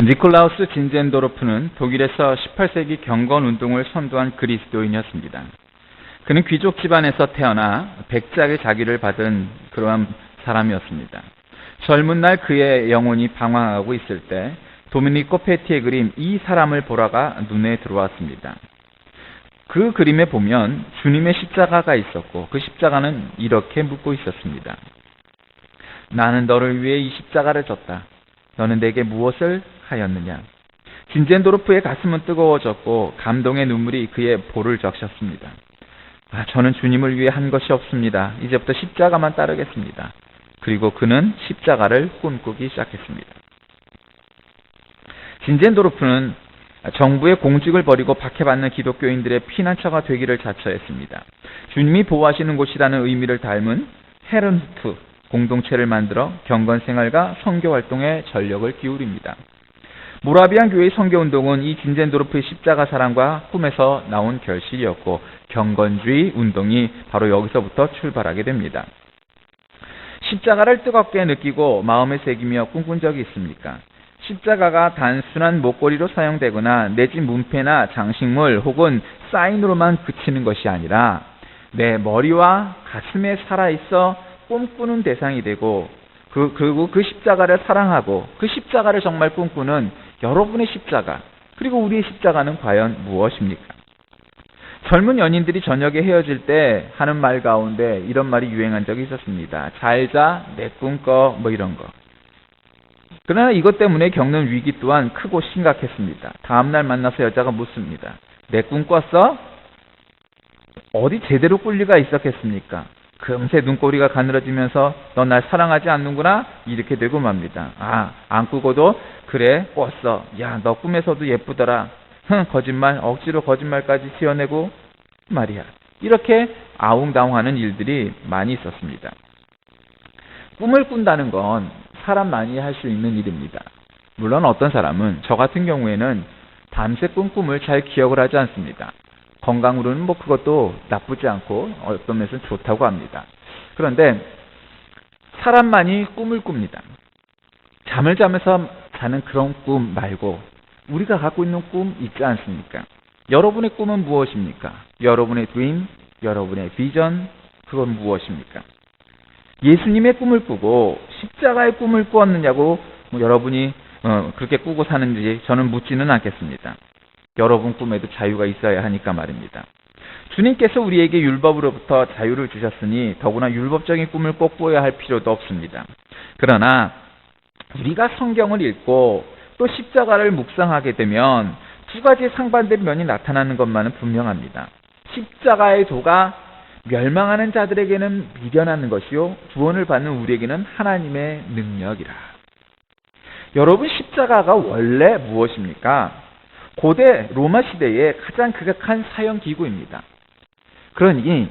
니콜라우스 진젠도르프는 독일에서 18세기 경건운동을 선도한 그리스도인이었습니다. 그는 귀족 집안에서 태어나 백작의 자기를 받은 그러한 사람이었습니다. 젊은 날 그의 영혼이 방황하고 있을 때 도미니코 페티의 그림 이 사람을 보라가 눈에 들어왔습니다. 그 그림에 보면 주님의 십자가가 있었고 그 십자가는 이렇게 묻고 있었습니다. 나는 너를 위해 이 십자가를 졌다. 너는 내게 무엇을 하였느냐? 진젠도르프의 가슴은 뜨거워졌고 감동의 눈물이 그의 볼을 적셨습니다. 저는 주님을 위해 한 것이 없습니다. 이제부터 십자가만 따르겠습니다. 그리고 그는 십자가를 꿈꾸기 시작했습니다. 진젠도르프는 정부의 공직을 버리고 박해받는 기독교인들의 피난처가 되기를 자처했습니다. 주님이 보호하시는 곳이라는 의미를 담은 헤른후트 공동체를 만들어 경건생활과 선교활동에 전력을 기울입니다. 모라비안 교회의 선교운동은 이 진젠도르프의 십자가 사랑과 꿈에서 나온 결실이었고 경건주의 운동이 바로 여기서부터 출발하게 됩니다. 십자가를 뜨겁게 느끼고 마음에 새기며 꿈꾼 적이 있습니까? 십자가가 단순한 목걸이로 사용되거나 내지 문패나 장식물 혹은 사인으로만 그치는 것이 아니라 내 머리와 가슴에 살아있어 꿈꾸는 대상이 되고 그리고 그 십자가를 사랑하고 그 십자가를 정말 꿈꾸는 여러분의 십자가, 그리고 우리의 십자가는 과연 무엇입니까? 젊은 연인들이 저녁에 헤어질 때 하는 말 가운데 이런 말이 유행한 적이 있었습니다. 잘 자, 내 꿈 꿔, 뭐 이런 거. 그러나 이것 때문에 겪는 위기 또한 크고 심각했습니다. 다음날 만나서 여자가 묻습니다. 내 꿈 꿨어? 어디 제대로 꿀 리가 있었겠습니까? 금세 눈꼬리가 가늘어지면서 너 날 사랑하지 않는구나? 이렇게 되고 맙니다. 안 꾸고도 그래 꿨어. 야, 너 꿈에서도 예쁘더라. 거짓말, 억지로 거짓말까지 지어내고 말이야. 이렇게 아웅다웅하는 일들이 많이 있었습니다. 꿈을 꾼다는 건 사람만이 할 수 있는 일입니다. 물론 어떤 사람은, 저 같은 경우에는 밤새 꾼 꿈을 잘 기억을 하지 않습니다. 건강으로는 그것도 나쁘지 않고 어떤 면에서는 좋다고 합니다. 그런데 사람만이 꿈을 꿉니다. 잠을 자면서 자는 그런 꿈 말고 우리가 갖고 있는 꿈 있지 않습니까? 여러분의 꿈은 무엇입니까? 여러분의 드림, 여러분의 비전, 그건 무엇입니까? 예수님의 꿈을 꾸고 십자가의 꿈을 꾸었느냐고 여러분이 그렇게 꾸고 사는지 저는 묻지는 않겠습니다. 여러분 꿈에도 자유가 있어야 하니까 말입니다. 주님께서 우리에게 율법으로부터 자유를 주셨으니 더구나 율법적인 꿈을 꼭 꾸어야 할 필요도 없습니다. 그러나 우리가 성경을 읽고 또 십자가를 묵상하게 되면 두 가지 상반된 면이 나타나는 것만은 분명합니다. 십자가의 도가 멸망하는 자들에게는 미련한 것이요 구원을 받는 우리에게는 하나님의 능력이라. 여러분, 십자가가 원래 무엇입니까? 고대 로마 시대의 가장 극악한 사형기구입니다. 그러니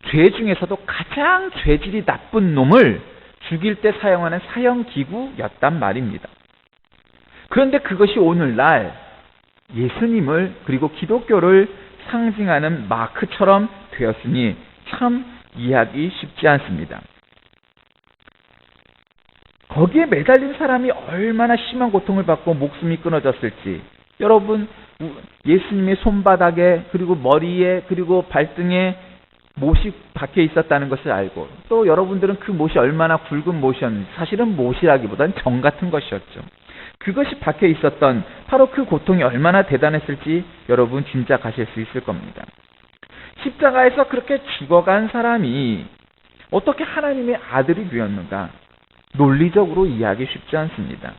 죄 중에서도 가장 죄질이 나쁜 놈을 죽일 때 사용하는 사형기구였단 말입니다. 그런데 그것이 오늘날 예수님을 그리고 기독교를 상징하는 마크처럼 되었으니 참 이해하기 쉽지 않습니다. 거기에 매달린 사람이 얼마나 심한 고통을 받고 목숨이 끊어졌을지, 여러분, 예수님의 손바닥에 그리고 머리에 그리고 발등에 못이 박혀 있었다는 것을 알고, 또 여러분들은 그 못이 얼마나 굵은 못이었는지, 사실은 못이라기보다는 정 같은 것이었죠. 그것이 박혀 있었던 바로 그 고통이 얼마나 대단했을지 여러분 진짜 가실 수 있을 겁니다. 십자가에서 그렇게 죽어간 사람이 어떻게 하나님의 아들이 되었는가? 논리적으로 이해하기 쉽지 않습니다.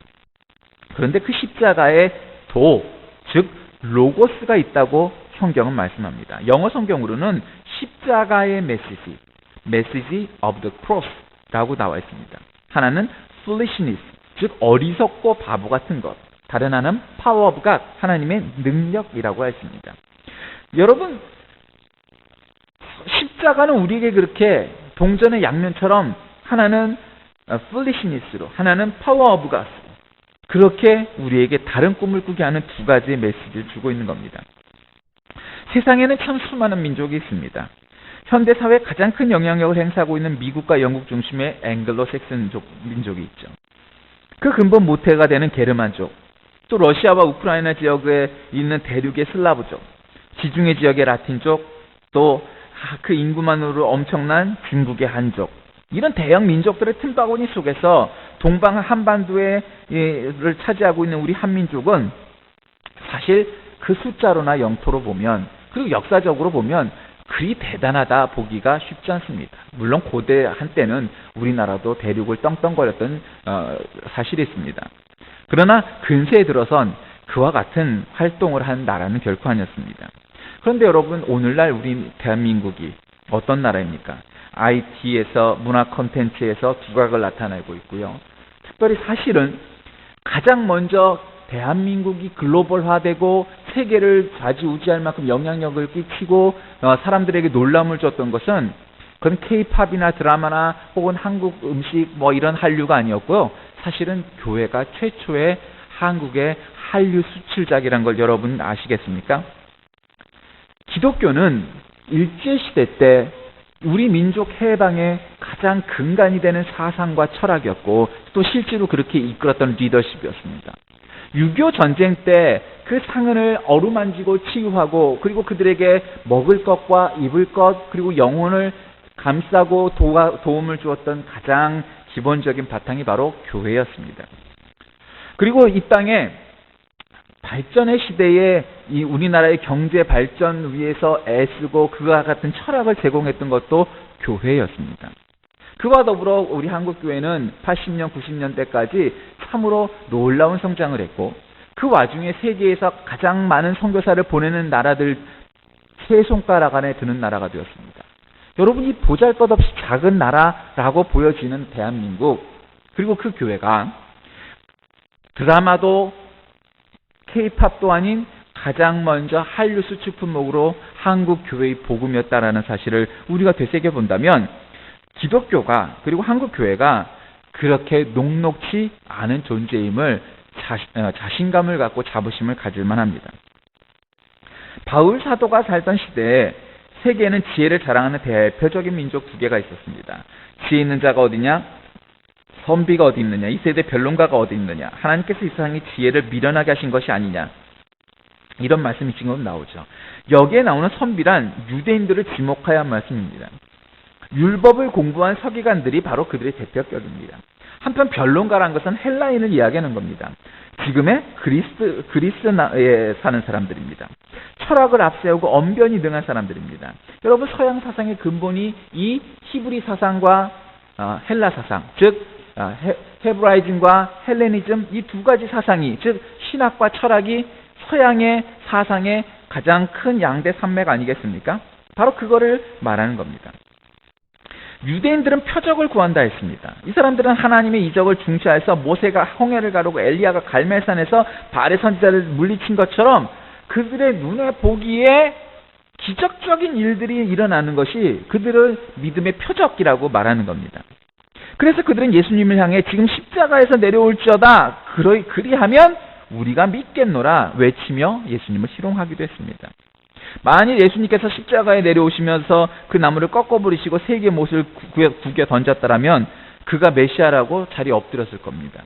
그런데 그 십자가에 도, 즉 로고스가 있다고 성경은 말씀합니다. 영어 성경으로는 십자가의 메시지, Message of the Cross라고 나와 있습니다. 하나는 foolishness, 즉 어리석고 바보 같은 것, 다른 하나는 Power of God, 하나님의 능력이라고 했습니다. 여러분, 십자가는 우리에게 그렇게 동전의 양면처럼 하나는 foolishness로, 하나는 Power of God, 그렇게 우리에게 다른 꿈을 꾸게 하는 두 가지의 메시지를 주고 있는 겁니다. 세상에는 참 수많은 민족이 있습니다. 현대사회에 가장 큰 영향력을 행사하고 있는 미국과 영국 중심의 앵글로 섹슨 민족이 있죠. 그 근본 모태가 되는 게르만족, 또 러시아와 우크라이나 지역에 있는 대륙의 슬라브족, 지중해 지역의 라틴족, 또 그 인구만으로 엄청난 중국의 한족, 이런 대형 민족들의 틈바구니 속에서 동방 한반도를 차지하고 있는 우리 한민족은 사실 그 숫자로나 영토로 보면, 그리고 역사적으로 보면 그리 대단하다 보기가 쉽지 않습니다. 물론 고대 한때는 우리나라도 대륙을 떵떵거렸던 사실이 있습니다. 그러나 근세에 들어선 그와 같은 활동을 한 나라는 결코 아니었습니다. 그런데 여러분, 오늘날 우리 대한민국이 어떤 나라입니까? IT에서, 문화 콘텐츠에서 두각을 나타내고 있고요. 특별히 사실은 가장 먼저 대한민국이 글로벌화되고 세계를 좌지우지할 만큼 영향력을 끼치고 사람들에게 놀람을 줬던 것은 그건 K-팝이나 드라마나 혹은 한국 음식 이런 한류가 아니었고요. 사실은 교회가 최초의 한국의 한류 수출작이란 걸 여러분 아시겠습니까? 기독교는 일제시대 때 우리 민족 해방의 가장 근간이 되는 사상과 철학이었고, 또 실제로 그렇게 이끌었던 리더십이었습니다. 6.25 전쟁 때 그 상흔을 어루만지고 치유하고, 그리고 그들에게 먹을 것과 입을 것, 그리고 영혼을 감싸고 도움을 주었던 가장 기본적인 바탕이 바로 교회였습니다. 그리고 이 땅에 발전의 시대에 이 우리나라의 경제 발전 위해서 애쓰고 그와 같은 철학을 제공했던 것도 교회였습니다. 그와 더불어 우리 한국교회는 80년, 90년대까지 참으로 놀라운 성장을 했고, 그 와중에 세계에서 가장 많은 선교사를 보내는 나라들 세 손가락 안에 드는 나라가 되었습니다. 여러분, 이 보잘것없이 작은 나라라고 보여지는 대한민국, 그리고 그 교회가 드라마도 K-팝도 아닌 가장 먼저 한류 수출 품목으로 한국 교회의 복음이었다라는 사실을 우리가 되새겨본다면, 기독교가, 그리고 한국 교회가 그렇게 녹록치 않은 존재임을 자신감을 갖고 자부심을 가질 만합니다. 바울 사도가 살던 시대에 세계에는 지혜를 자랑하는 대표적인 민족 두 개가 있었습니다. 지혜 있는 자가 어디냐? 선비가 어디 있느냐? 이 세대 변론가가 어디 있느냐? 하나님께서 이 세상에 지혜를 미련하게 하신 것이 아니냐? 이런 말씀이 지금 나오죠. 여기에 나오는 선비란 유대인들을 지목하여 한 말씀입니다. 율법을 공부한 서기관들이 바로 그들의 대표격입니다. 한편 변론가란 것은 헬라인을 이야기하는 겁니다. 지금의 그리스에 사는 사람들입니다. 철학을 앞세우고 언변이 능한 사람들입니다. 여러분, 서양 사상의 근본이 이 히브리 사상과 헬라 사상, 즉 헤브라이즘과 헬레니즘, 이 두 가지 사상이, 즉 신학과 철학이 서양의 사상의 가장 큰 양대 산맥 아니겠습니까? 바로 그거를 말하는 겁니다. 유대인들은 표적을 구한다 했습니다. 이 사람들은 하나님의 이적을 중시해서 모세가 홍해를 가르고 엘리야가 갈멜산에서 바알의 선지자를 물리친 것처럼 그들의 눈에 보기에 기적적인 일들이 일어나는 것이 그들의 믿음의 표적이라고 말하는 겁니다. 그래서 그들은 예수님을 향해 지금 십자가에서 내려올지어다 그리하면 우리가 믿겠노라 외치며 예수님을 희롱하기도 했습니다. 만일 예수님께서 십자가에 내려오시면서 그 나무를 꺾어버리시고 세 개의 못을 구겨 던졌다라면 그가 메시아라고 자리에 엎드렸을 겁니다.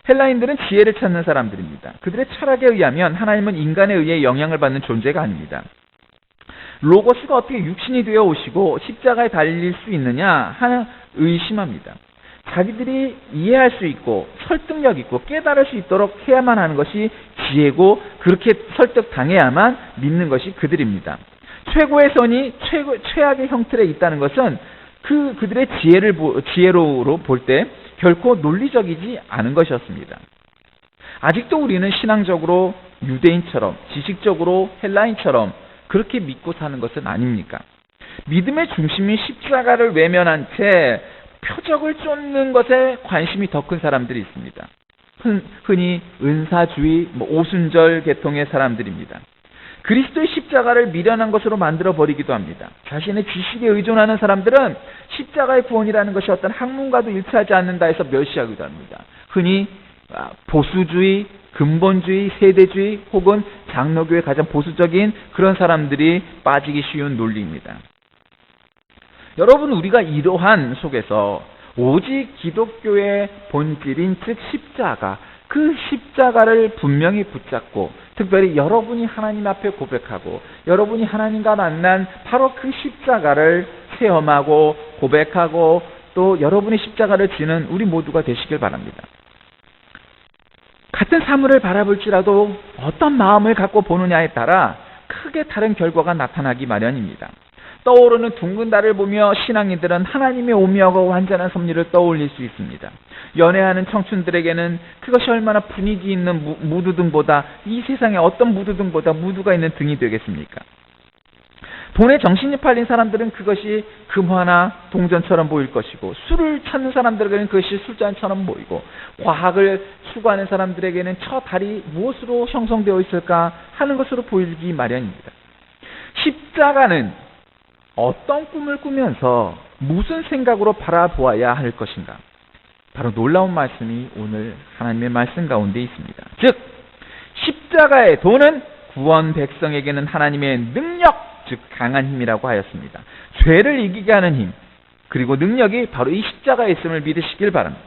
헬라인들은 지혜를 찾는 사람들입니다. 그들의 철학에 의하면 하나님은 인간에 의해 영향을 받는 존재가 아닙니다. 로고스가 어떻게 육신이 되어 오시고 십자가에 달릴 수 있느냐 하는 의심합니다. 자기들이 이해할 수 있고 설득력 있고 깨달을 수 있도록 해야만 하는 것이 지혜고, 그렇게 설득당해야만 믿는 것이 그들입니다. 최고의 선이 최악의 형틀에 있다는 것은 그들의 지혜로 볼 때 결코 논리적이지 않은 것이었습니다. 아직도 우리는 신앙적으로 유대인처럼, 지식적으로 헬라인처럼 그렇게 믿고 사는 것은 아닙니까? 믿음의 중심인 십자가를 외면한 채 표적을 쫓는 것에 관심이 더 큰 사람들이 있습니다. 흔히 은사주의, 오순절 계통의 사람들입니다. 그리스도의 십자가를 미련한 것으로 만들어 버리기도 합니다. 자신의 지식에 의존하는 사람들은 십자가의 구원이라는 것이 어떤 학문과도 일치하지 않는다 해서 멸시하기도 합니다. 흔히 보수주의, 근본주의, 세대주의 혹은 장로교의 가장 보수적인 그런 사람들이 빠지기 쉬운 논리입니다. 여러분, 우리가 이러한 속에서 오직 기독교의 본질인 즉 십자가, 그 십자가를 분명히 붙잡고, 특별히 여러분이 하나님 앞에 고백하고 여러분이 하나님과 만난 바로 그 십자가를 체험하고 고백하고 또 여러분의 십자가를 지는 우리 모두가 되시길 바랍니다. 같은 사물을 바라볼지라도 어떤 마음을 갖고 보느냐에 따라 크게 다른 결과가 나타나기 마련입니다. 떠오르는 둥근 달을 보며 신앙인들은 하나님의 오묘하고 완전한 섭리를 떠올릴 수 있습니다. 연애하는 청춘들에게는 그것이 얼마나 분위기 있는 무드등보다, 이 세상에 어떤 무드등보다 무드가 있는 등이 되겠습니까? 돈에 정신이 팔린 사람들은 그것이 금화나 동전처럼 보일 것이고, 술을 찾는 사람들에게는 그것이 술잔처럼 보이고, 과학을 추구하는 사람들에게는 저 달이 무엇으로 형성되어 있을까 하는 것으로 보이기 마련입니다. 십자가는 어떤 꿈을 꾸면서 무슨 생각으로 바라보아야 할 것인가? 바로 놀라운 말씀이 오늘 하나님의 말씀 가운데 있습니다. 즉, 십자가의 도는 구원 백성에게는 하나님의 능력, 즉 강한 힘이라고 하였습니다. 죄를 이기게 하는 힘, 그리고 능력이 바로 이 십자가에 있음을 믿으시길 바랍니다.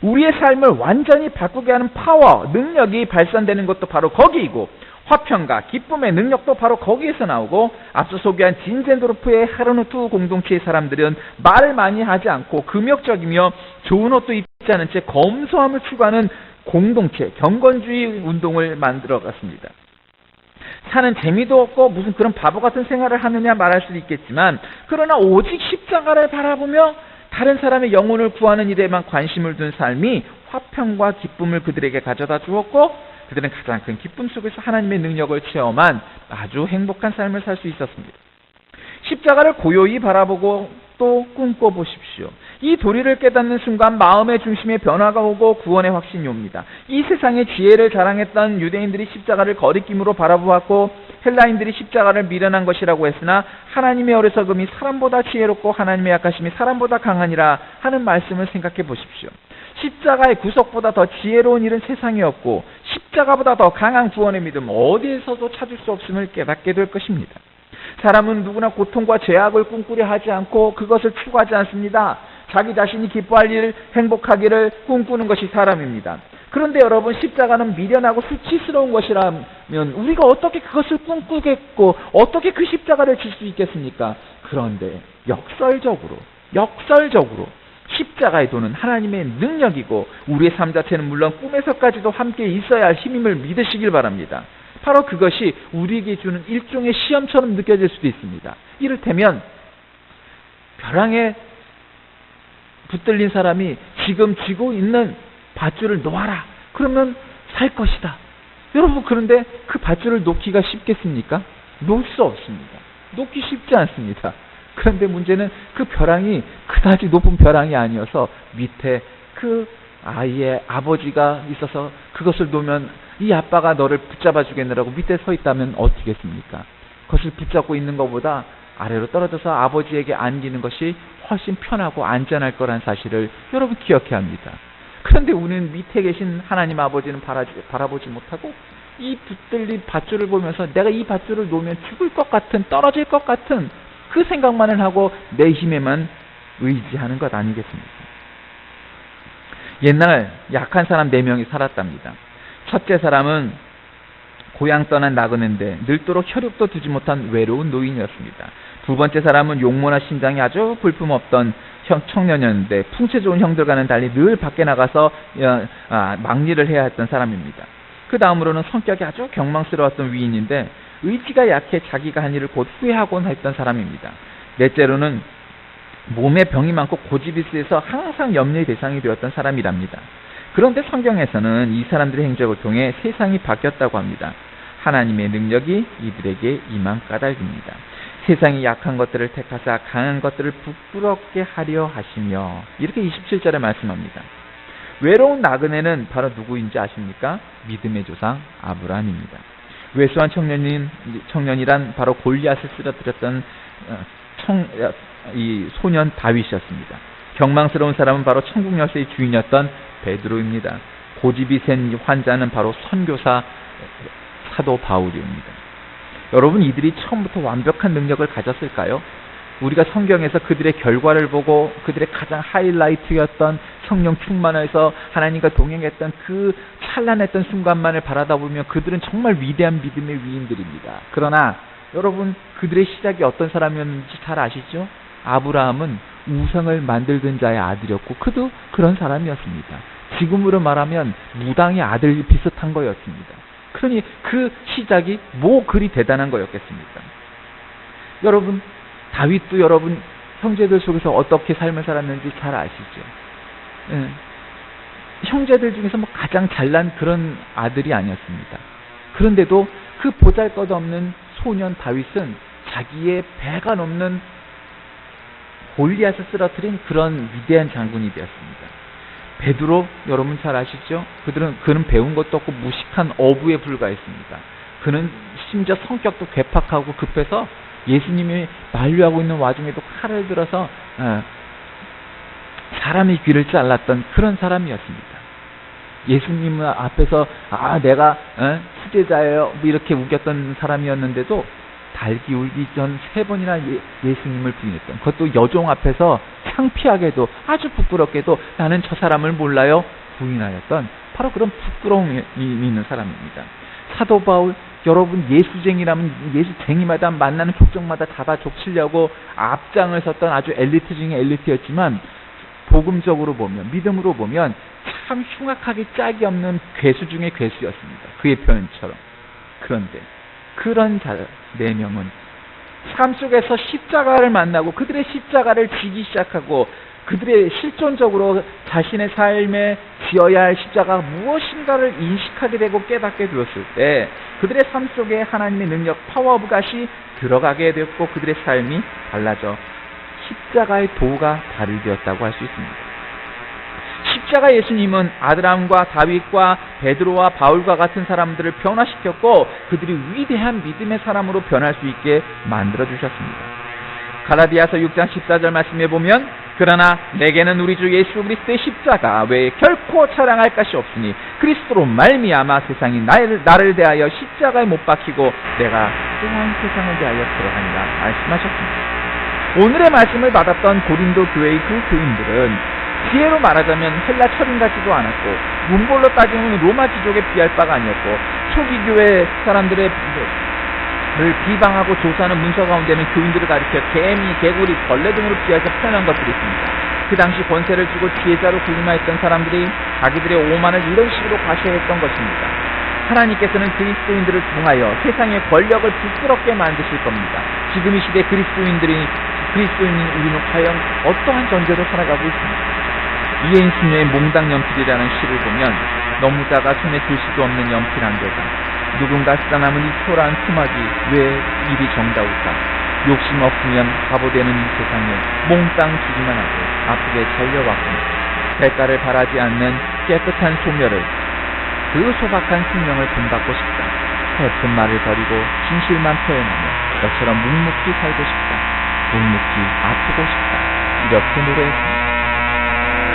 우리의 삶을 완전히 바꾸게 하는 파워, 능력이 발산되는 것도 바로 거기이고, 화평과 기쁨의 능력도 바로 거기에서 나오고, 앞서 소개한 진젠도르프의 헤르누트 공동체의 사람들은 말을 많이 하지 않고 금욕적이며 좋은 옷도 입지 않은 채 검소함을 추구하는 공동체, 경건주의 운동을 만들어갔습니다. 사는 재미도 없고 무슨 그런 바보 같은 생활을 하느냐 말할 수도 있겠지만, 그러나 오직 십자가를 바라보며 다른 사람의 영혼을 구하는 일에만 관심을 둔 삶이 화평과 기쁨을 그들에게 가져다 주었고, 그들은 가장 큰 기쁨 속에서 하나님의 능력을 체험한 아주 행복한 삶을 살 수 있었습니다. 십자가를 고요히 바라보고 또 꿈꿔보십시오. 이 도리를 깨닫는 순간 마음의 중심에 변화가 오고 구원의 확신이 옵니다. 이 세상의 지혜를 자랑했던 유대인들이 십자가를 거리낌으로 바라보았고, 헬라인들이 십자가를 미련한 것이라고 했으나 하나님의 어리석음이 사람보다 지혜롭고 하나님의 약하심이 사람보다 강하니라 하는 말씀을 생각해 보십시오. 십자가의 구속보다 더 지혜로운 일은 세상에 없고, 십자가보다 더 강한 구원의 믿음 어디에서도 찾을 수 없음을 깨닫게 될 것입니다. 사람은 누구나 고통과 죄악을 꿈꾸려 하지 않고 그것을 추구하지 않습니다. 자기 자신이 기뻐할 일, 행복하기를 꿈꾸는 것이 사람입니다. 그런데 여러분, 십자가는 미련하고 수치스러운 것이라면 우리가 어떻게 그것을 꿈꾸겠고 어떻게 그 십자가를 질 수 있겠습니까? 그런데 역설적으로 십자가의 도는 하나님의 능력이고, 우리의 삶 자체는 물론 꿈에서까지도 함께 있어야 할 힘임을 믿으시길 바랍니다. 바로 그것이 우리에게 주는 일종의 시험처럼 느껴질 수도 있습니다. 이를테면 벼랑에 붙들린 사람이 지금 쥐고 있는 밧줄을 놓아라, 그러면 살 것이다. 여러분, 그런데 그 밧줄을 놓기가 쉽겠습니까? 놓을 수 없습니다. 놓기 쉽지 않습니다. 그런데 문제는 그 벼랑이 그다지 높은 벼랑이 아니어서 밑에 그 아이의 아버지가 있어서 그것을 놓으면 이 아빠가 너를 붙잡아 주겠느라고 밑에 서 있다면 어떻겠습니까? 그것을 붙잡고 있는 것보다 아래로 떨어져서 아버지에게 안기는 것이 훨씬 편하고 안전할 거란 사실을 여러분 기억해야 합니다. 그런데 우리는 밑에 계신 하나님 아버지는 바라보지 못하고 이 붙들린 밧줄을 보면서 내가 이 밧줄을 놓으면 죽을 것 같은, 떨어질 것 같은 그 생각만을 하고 내 힘에만 의지하는 것 아니겠습니까? 옛날 약한 사람 4명이 살았답니다. 첫째 사람은 고향 떠난 나그네인데 늙도록 혈육도 두지 못한 외로운 노인이었습니다. 두 번째 사람은 용모나 신장이 아주 볼품없던 청년이었는데 풍채 좋은 형들과는 달리 늘 밖에 나가서 막리를 해야 했던 사람입니다. 그 다음으로는 성격이 아주 경망스러웠던 위인인데 의지가 약해 자기가 한 일을 곧 후회하곤 했던 사람입니다. 넷째로는 몸에 병이 많고 고집이 세서 항상 염려의 대상이 되었던 사람이랍니다. 그런데 성경에서는 이 사람들의 행적을 통해 세상이 바뀌었다고 합니다. 하나님의 능력이 이들에게 임한 까닭입니다. 세상이 약한 것들을 택하사 강한 것들을 부끄럽게 하려 하시며, 이렇게 27절에 말씀합니다. 외로운 나그네는 바로 누구인지 아십니까? 믿음의 조상 아브라함입니다. 외소한 청년이란 바로 골리앗을 쓰러뜨렸던 이 소년 다윗이었습니다. 경망스러운 사람은 바로 천국 열쇠의 주인이었던 베드로입니다. 고집이 센 환자는 바로 선교사 사도 바울입니다. 여러분, 이들이 처음부터 완벽한 능력을 가졌을까요? 우리가 성경에서 그들의 결과를 보고 그들의 가장 하이라이트였던 성령 충만해서 하나님과 동행했던 그 찬란했던 순간만을 바라다 보면 그들은 정말 위대한 믿음의 위인들입니다. 그러나 여러분, 그들의 시작이 어떤 사람이었는지 잘 아시죠? 아브라함은 우상을 만들던 자의 아들이었고 그도 그런 사람이었습니다. 지금으로 말하면 무당의 아들 비슷한 거였습니다. 그러니 그 시작이 뭐 그리 대단한 거였겠습니까? 여러분, 다윗도 여러분 형제들 속에서 어떻게 삶을 살았는지 잘 아시죠? 예. 형제들 중에서 뭐 가장 잘난 그런 아들이 아니었습니다. 그런데도 그 보잘것없는 소년 다윗은 자기의 배가 넘는 골리앗을 쓰러뜨린 그런 위대한 장군이 되었습니다. 베드로 여러분 잘 아시죠? 그는 배운 것도 없고 무식한 어부에 불과했습니다. 그는 심지어 성격도 괴팍하고 급해서 예수님이 만류하고 있는 와중에도 칼을 들어서 사람의 귀를 잘랐던 그런 사람이었습니다. 예수님 앞에서 내가 수제자예요 뭐 이렇게 우겼던 사람이었는데도 달기 울기 전 3번이나 예수님을 부인했던, 그것도 여종 앞에서 창피하게도 아주 부끄럽게도 나는 저 사람을 몰라요 부인하였던 바로 그런 부끄러움이 있는 사람입니다. 사도 바울, 여러분 예수쟁이라면 예수쟁이마다 만나는 족적마다 잡아 족치려고 앞장을 섰던 아주 엘리트 중에 엘리트였지만 복음적으로 보면, 믿음으로 보면 참 흉악하게 짝이 없는 괴수 중에 괴수였습니다. 그의 표현처럼. 그런데 그런 자 4명은 삶 속에서 십자가를 만나고 그들의 십자가를 지기 시작하고 그들의 실존적으로 자신의 삶에 지어야 할 십자가가 무엇인가를 인식하게 되고 깨닫게 되었을 때 그들의 삶 속에 하나님의 능력, 파워 오브 갓이 들어가게 되었고 그들의 삶이 달라져 십자가의 도가 발휘되었다고 할 수 있습니다. 십자가 예수님은 아드람과 다윗과 베드로와 바울과 같은 사람들을 변화시켰고 그들이 위대한 믿음의 사람으로 변할 수 있게 만들어 주셨습니다. 갈라디아서 6장 14절 말씀에 보면 그러나 내게는 우리 주 예수 그리스도의 십자가 외에 결코 자랑할 것이 없으니 그리스도로 말미암아 세상이 나를 대하여 십자가에 못 박히고 내가 또한 세상을 대하여 그러하니라 말씀하셨습니다. 오늘의 말씀을 받았던 고린도 교회의 그 교인들은 지혜로 말하자면 헬라 철인 같지도 않았고 문벌로 따지면 로마 귀족에 비할 바가 아니었고 초기 교회 사람들을 비방하고 조사하는 문서 가운데는 교인들을 가리켜 개미, 개구리, 벌레 등으로 비하해서 표현한 것들이 있습니다. 그 당시 권세를 주고 지혜자로 군림하였던 사람들이 자기들의 오만을 이런 식으로 과시했던 것입니다. 하나님께서는 그리스도인들을 통하여 세상의 권력을 부끄럽게 만드실 겁니다. 지금 이 시대 그리스도인인 우리는 과연 어떠한 존재로 살아가고 있습니까? 이해인 수녀의 몽당 연필이라는 시를 보면 너무 작아 손에 들 수도 없는 연필 한 개가 누군가 쓰다 남은 이 초라한 토막이 왜 일이 정다울까? 욕심 없으면 바보 되는 세상에 몽땅 주기만 하고 아프게 잘려왔고 대가를 바라지 않는 깨끗한 소멸을 그 소박한 생명을 본받고 싶다. 해픈 말을 버리고 진실만 표현하며 너처럼 묵묵히 살고 싶다. 묵묵히 아프고 싶다. 이렇게 노래했습니다.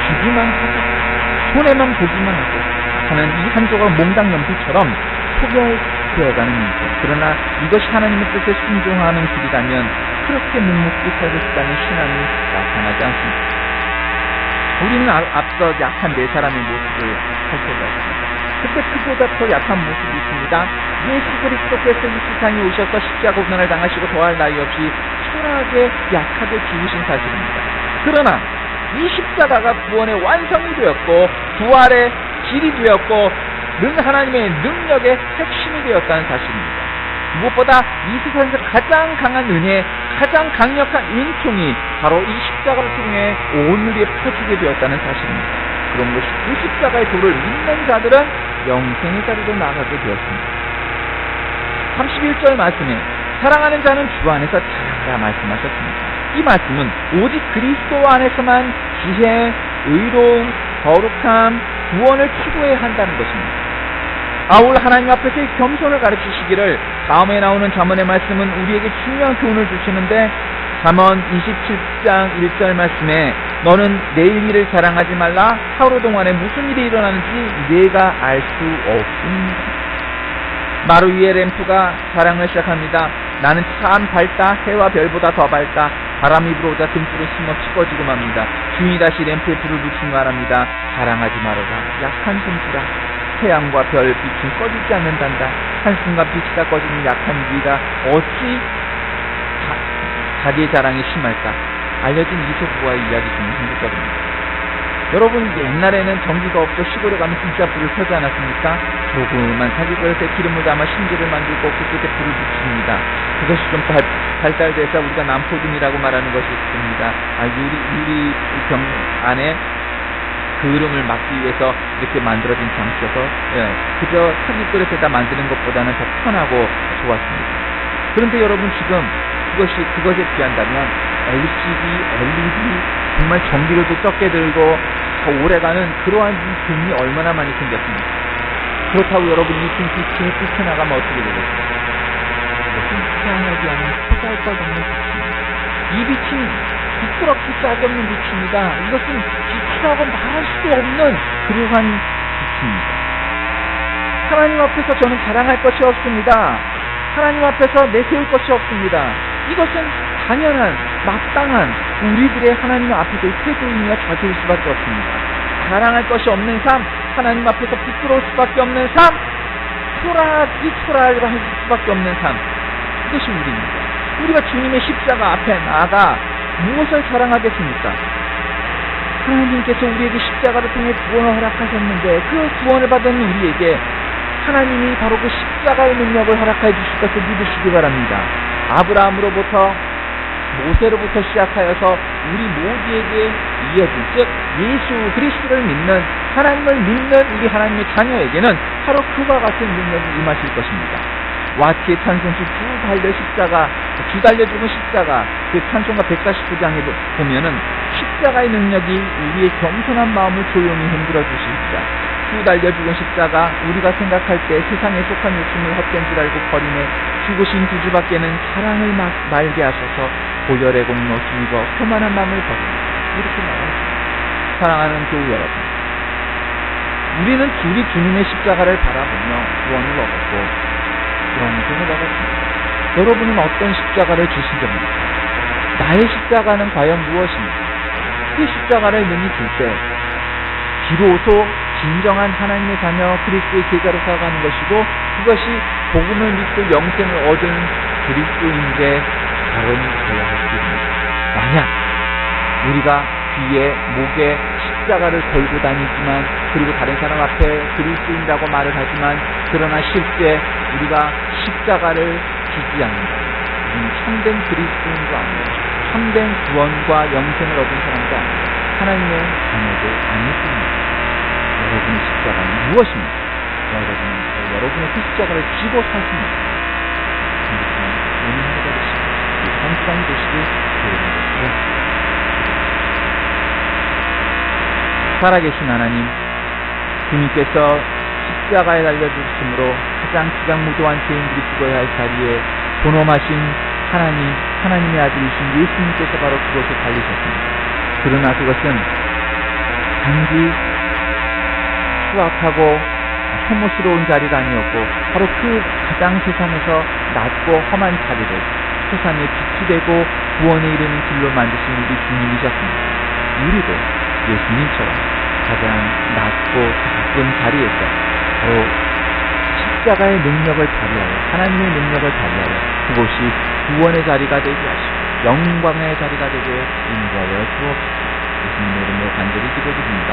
주기만 하고 손해만 보기만 하고 하는 이 한 조각 몽당 연필처럼 소멸되어가는 인생. 그러나 이것이 하나님의 뜻에 순종하는 길이라면 그렇게 묵묵히 살고 싶다는 신앙이 나타나지 않습니다. 우리는 앞서 약한 4사람의 모습을 살펴보았습니다. 그때 그보다 더 약한 모습이 있습니다. 예수 그리스도께서 이 세상에 오셔서 십자가 고난을 당하시고 더할 나위 없이 초라하게 약하게 죽으신 사실입니다. 그러나 이 십자가가 구원의 완성이 되었고 부활의 질이 되었고 하나님의 능력의 핵심이 되었다는 사실입니다. 무엇보다 이 세상에서 가장 강한 은혜, 가장 강력한 은총이 바로 이 십자가를 통해 온누리에 퍼지게 되었다는 사실입니다. 그런 것이 그 십자가의 도를 믿는 자들은 영생의 자리로 나가게 되었습니다. 31절 말씀에 사랑하는 자는 주 안에서 자라라 말씀하셨습니다. 이 말씀은 오직 그리스도 안에서만 지혜, 의로움, 거룩함, 구원을 추구해야 한다는 것입니다. 아울 하나님 앞에서의 겸손을 가르치시기를 다음에 나오는 잠언의 말씀은 우리에게 중요한 교훈을 주시는데 잠언 27장 1절 말씀에 너는 내일 일을 자랑하지 말라 하루 동안에 무슨 일이 일어나는지 네가 알 수 없습니다. 마루 위의 램프가 자랑을 시작합니다. 나는 참 밝다. 해와 별보다 더 밝다. 바람이 불어오자 등불을 힘없이 꺼지고 맙니다. 주인이 다시 램프에 불을 붙이며 말합니다. 자랑하지 말아라. 약한 손수라. 태양과 별 빛은 꺼지지 않는단다. 한순간 빛이 다 꺼지는 약한 네가 어찌 자기의 자랑이 심할까? 알려진 이솝부와의 이야기 중에 한국적입니다. 여러분, 옛날에는 전기가 없어 시골에 가면 진짜 불을 켜지 않았습니까? 조그만 사기그릇에 기름을 담아 심지를 만들고 그 끝에 불을 붙입니다. 그것이 좀 발달돼서 우리가 남포등이라고 말하는 것이 있습니다. 유리 병 안에 그름을 막기 위해서 이렇게 만들어진 장치여서 그저 사기그릇에다 만드는 것보다는 더 편하고 좋았습니다. 그런데 여러분, 지금 그것에 비한다면 LED 정말 전기료도 적게 들고 더 오래가는 그러한 등이 얼마나 많이 생겼습니까? 그렇다고 여러분, 이 등빛이 햇빛에 나가면 어떻게 되겠습니까? 이것은 태양하지 않은 토달것없는 빛입니다. 이 빛은 부끄럽기 짝이 없는 빛입니다. 이것은 빛이라고 말할 수 없는 그러한 빛입니다. 하나님 앞에서 저는 자랑할 것이 없습니다. 하나님 앞에서 내세울 것이 없습니다. 이것은 당연한, 마땅한 우리들의 하나님 앞에서의 태도이며 자세일 수밖에 없습니다. 자랑할 것이 없는 삶, 하나님 앞에서 부끄러울 수밖에 없는 삶, 초라하게 할 수밖에 없는 삶, 이것이 우리입니다. 우리가 주님의 십자가 앞에 나아가 무엇을 자랑하겠습니까? 하나님께서 우리에게 십자가를 통해 구원을 허락하셨는데 그 구원을 받은 우리에게 하나님이 바로 그 십자가의 능력을 허락해 주실 것을 믿으시기 바랍니다. 아브라함으로부터 모세로부터 시작하여서 우리 모두에게 이어진, 즉 예수 그리스도를 믿는, 하나님을 믿는 우리 하나님의 자녀에게는 바로 그와 같은 능력이 임하실 것입니다. 와트의 찬송시 주 달려 죽은 십자가, 그 찬송가 149장에 보면은 십자가의 능력이 우리의 겸손한 마음을 조용히 흔들어 주십니다. 주 달려 죽은 십자가, 우리가 생각할 때 세상에 속한 욕심을 헛된 줄 알고 버리네 죽으신 구주밖에는 사랑을 말게 하셔서 고열의 공로 힘입어 교만한 마음을 버리네, 이렇게 말합니다. 사랑하는 교우 여러분, 우리는 둘이 주님의 십자가를 바라보며 구원을 얻었고 영생을 얻었습니다. 여러분은 어떤 십자가를 주신 겁니까? 나의 십자가는 과연 무엇입니까? 그 십자가를 눈이 들 때 비로소 진정한 하나님의 자녀 그리스도의 제자로 살아가는 것이고, 그것이 복음을 믿고 영생을 얻은 그리스도인들의 발언이 되어야 할 것입니다. 만약 우리가 귀에 목에 십자가를 걸고 다니지만, 그리고 다른 사람 앞에 그리스도인이라고 말을 하지만, 그러나 실제 우리가 십자가를 지지 않는다, 우리는 참된 그리스도인도 아니고 참된 구원과 영생을 얻은 사람도 아니고 하나님의 자녀도 아닐 뿐입니다. 여러분의 십자가는 무엇입니까? 여러분의 그 십자가를 쥐고 사십니다. 오늘 하루가 되시고 한 시간이 되시길 바랍니다. 살아계신 하나님, 주님께서 십자가에 달려 죽으심으로 가장 지각무도한 죄인들이 죽어야 할 자리에 본엄하신 하나님의 아들이신 예수님께서 바로 그곳에 달리셨습니다. 그러나 그것은 단지 수악하고 혐오스러운 자리가 아니었고, 바로 그 가장 세상에서 낮고 험한 자리를 세상에 빛이 되고 구원에 이르는 길로 만드신 우리 주님이셨습니다. 우리도 예수님처럼 가장 낮고 작은 자리에서 바로 십자가의 능력을 발휘하여, 하나님의 능력을 발휘하여 그곳이 구원의 자리가 되게 하시고 영광의 자리가 되게 인도하여 주옵소서. 예수님의 이름으로 간절히 기도드립니다.